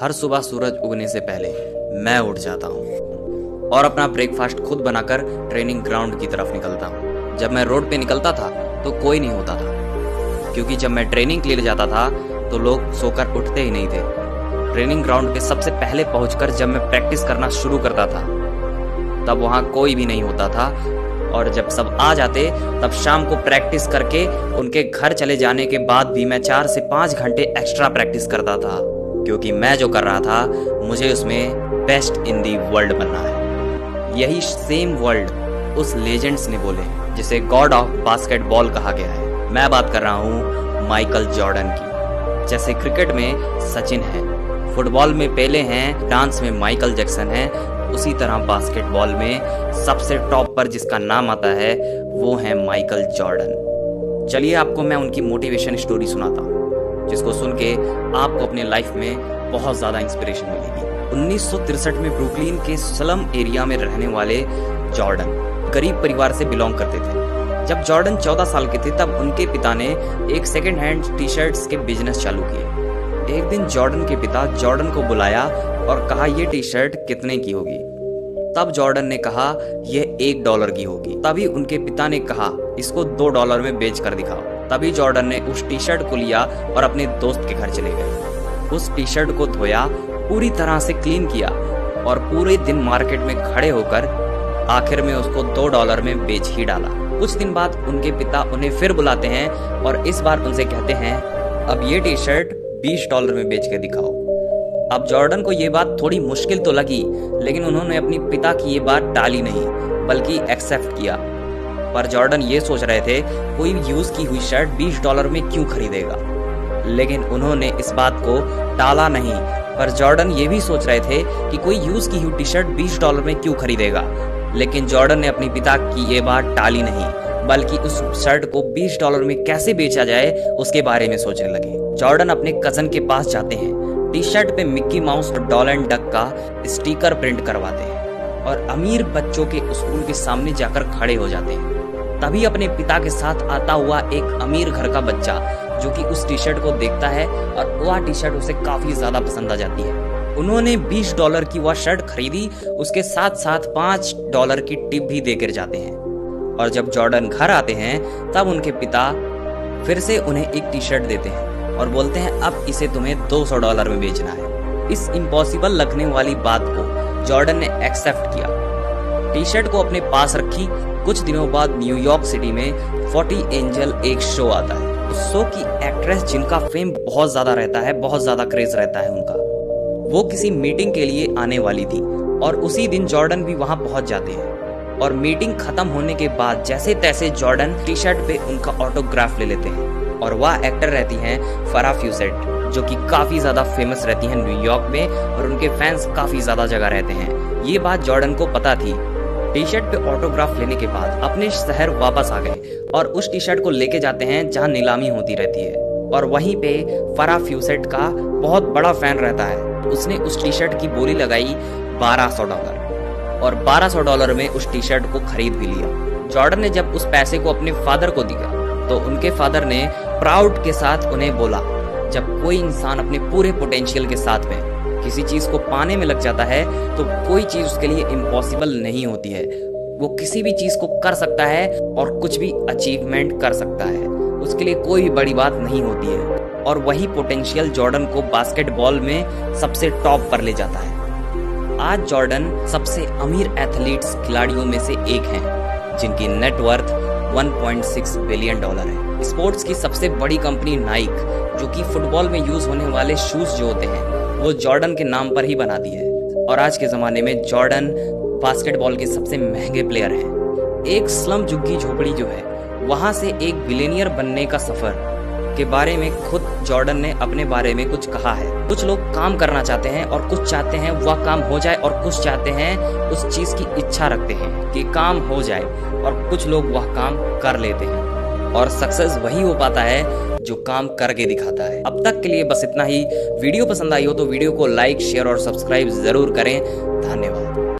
हर सुबह सूरज उगने से पहले मैं उठ जाता हूँ और अपना ब्रेकफास्ट खुद बनाकर ट्रेनिंग ग्राउंड की तरफ निकलता हूँ। जब मैं रोड पे निकलता था तो कोई नहीं होता था, क्योंकि जब मैं ट्रेनिंग के लिए जाता था तो लोग सोकर उठते ही नहीं थे। ट्रेनिंग ग्राउंड पे सबसे पहले पहुंचकर जब मैं प्रैक्टिस करना शुरू करता था तब वहाँ कोई भी नहीं होता था, और जब सब आ जाते तब शाम को प्रैक्टिस करके उनके घर चले जाने के बाद भी मैं 4 से 5 घंटे एक्स्ट्रा प्रैक्टिस करता था, क्योंकि मैं जो कर रहा था मुझे उसमें बेस्ट इन दी वर्ल्ड बनना है। यही सेम वर्ल्ड उस लेजेंड्स ने बोले जिसे गॉड ऑफ बास्केटबॉल कहा गया है। मैं बात कर रहा हूँ माइकल जॉर्डन की। जैसे क्रिकेट में सचिन है, फुटबॉल में पेले हैं, डांस में माइकल जैक्सन है, उसी तरह बास्केटबॉल में सबसे टॉप पर जिसका नाम आता है वो है माइकल जॉर्डन। चलिए आपको मैं उनकी मोटिवेशन स्टोरी सुनाता हूँ, जिसको सुन के आपको अपने लाइफ में बहुत ज़्यादा इंस्पिरेशन मिलेगी। 1963 में ब्रुकलिन के स्लम एरिया में रहने वाले जॉर्डन गरीब परिवार से बिलोंग करते थे। जब जॉर्डन 14 साल के थे तब उनके पिता ने एक सेकेंड हैंड टी शर्ट्स के बिजनेस चालू किए। एक दिन जॉर्डन के पिता जॉर्डन को बुलाया और कहा ये टी शर्ट कितने की होगी। तब जॉर्डन ने कहा ये $1 की होगी। तभी उनके पिता ने कहा इसको $2 में बेच कर दिखाओ। तभी जॉर्डन ने उस टी शर्ट को लिया और अपने दोस्त के घर चले गए। उस टी शर्ट को धोया, पूरी तरह से क्लीन किया और पूरे दिन मार्केट में खड़े होकर आखिर में उसको $2 में बेच ही डाला। कुछ दिन बाद उनके पिता उन्हें फिर बुलाते हैं और इस बार उनसे कहते हैं अब ये टी शर्ट $20 में बेच के दिखाओ। अब जॉर्डन को ये बात थोड़ी मुश्किल तो लगी, लेकिन उन्होंने अपनी पिता की ये बात टाली नहीं बल्कि एक्सेप्ट किया। पर जॉर्डन ये सोच रहे थे कोई यूज की हुई शर्ट $20 में क्यों खरीदेगा, लेकिन उन्होंने इस बात को टाला नहीं। पर जॉर्डन ये भी सोच रहे थे कि कोई यूज की हुई टी शर्ट $20 में क्यों खरीदेगा, लेकिन जॉर्डन ने अपने पिता की ये बात टाली नहीं बल्कि उस शर्ट को $20 में कैसे बेचा जाए उसके बारे में सोचने लगे। जॉर्डन अपने कजन के पास जाते हैं, टी शर्ट पे मिक्की माउस और डॉनल्ड डक का स्टिकर प्रिंट करवाते हैं और अमीर बच्चों के स्कूल के सामने जाकर खड़े हो जाते हैं। तभी अपने पिता के साथ आता हुआ एक अमीर घर का बच्चा जो कि उस टी शर्ट को देखता है और वह टी शर्ट उसे काफी ज्यादा पसंद आ जाती है। उन्होंने $20 की वह शर्ट खरीदी, उसके साथ साथ $5 की टिप भी देकर जाते हैं। और जब जॉर्डन घर आते हैं तब उनके पिता फिर से उन्हें एक टी शर्ट देते हैं और बोलते हैं अब इसे तुम्हें $200 में बेचना है। इस इम्पॉसिबल लगने वाली बात को जॉर्डन ने एक्सेप्ट किया, टी शर्ट को अपने पास रखी। कुछ दिनों बाद न्यूयॉर्क सिटी में 40 एंजल एक शो आता है। उस शो की एक्ट्रेस जिनका फेम बहुत ज्यादा रहता है, बहुत ज्यादा क्रेज रहता है उनका, वो किसी मीटिंग के लिए आने वाली थी और उसी दिन जॉर्डन भी वहां पहुंच जाते हैं। और मीटिंग खत्म होने के बाद जैसे तैसे जॉर्डन टी शर्ट पे उनका ऑटोग्राफ ले लेते हैं। और वह एक्टर रहती हैं फरा फ्यूसेट, जो कि काफी ज्यादा फेमस रहती हैं न्यूयॉर्क में और उनके फैंस काफी ज्यादा जगह रहते हैं। ये बात जॉर्डन को पता थी। टी शर्ट पे ऑटोग्राफ लेने के बाद अपने शहर वापस आ गए और उस टी शर्ट को लेके जाते हैं जहाँ नीलामी होती रहती है। और वहीं पे फरा फ्यूसेट का बहुत बड़ा फैन रहता है, उसने उस टी शर्ट की बोली लगाई $1200 और $1200 में उस टी शर्ट को खरीद भी लिया। जॉर्डन ने जब उस पैसे को अपने फादर को दिया तो उनके फादर ने प्राउड के साथ उन्हें बोला जब कोई इंसान अपने पूरे पोटेंशियल के साथ में किसी चीज को पाने में लग जाता है तो कोई चीज उसके लिए इम्पॉसिबल नहीं होती है। वो किसी भी चीज को कर सकता है और कुछ भी अचीवमेंट कर सकता है, उसके लिए कोई भी बड़ी बात नहीं होती है। और वही पोटेंशियल जॉर्डन को बास्केटबॉल में सबसे टॉप पर ले जाता है। आज जॉर्डन सबसे अमीर एथलीट्स खिलाड़ियों में से एक हैं, जिनकी नेटवर्थ $1.6 बिलियन है। स्पोर्ट्स की सबसे बड़ी कंपनी नाइक, जो कि फुटबॉल में यूज होने वाले शूज जो होते हैं वो जॉर्डन के नाम पर ही बनाती है। और आज के जमाने में जॉर्डन बास्केटबॉल के सबसे महंगे प्लेयर हैं। एक स्लम झुग्गी झोपड़ी जो है वहां से एक बिलियनियर बनने का सफर के बारे में खुद जॉर्डन ने अपने बारे में कुछ कहा है। कुछ लोग काम करना चाहते हैं और कुछ चाहते हैं वह काम हो जाए और कुछ चाहते हैं उस चीज की इच्छा रखते हैं कि काम हो जाए, और कुछ लोग वह काम कर लेते हैं। और सक्सेस वही हो पाता है जो काम करके दिखाता है। अब तक के लिए बस इतना ही। वीडियो पसंद आई हो तो वीडियो को लाइक, शेयर और सब्सक्राइब जरूर करें। धन्यवाद।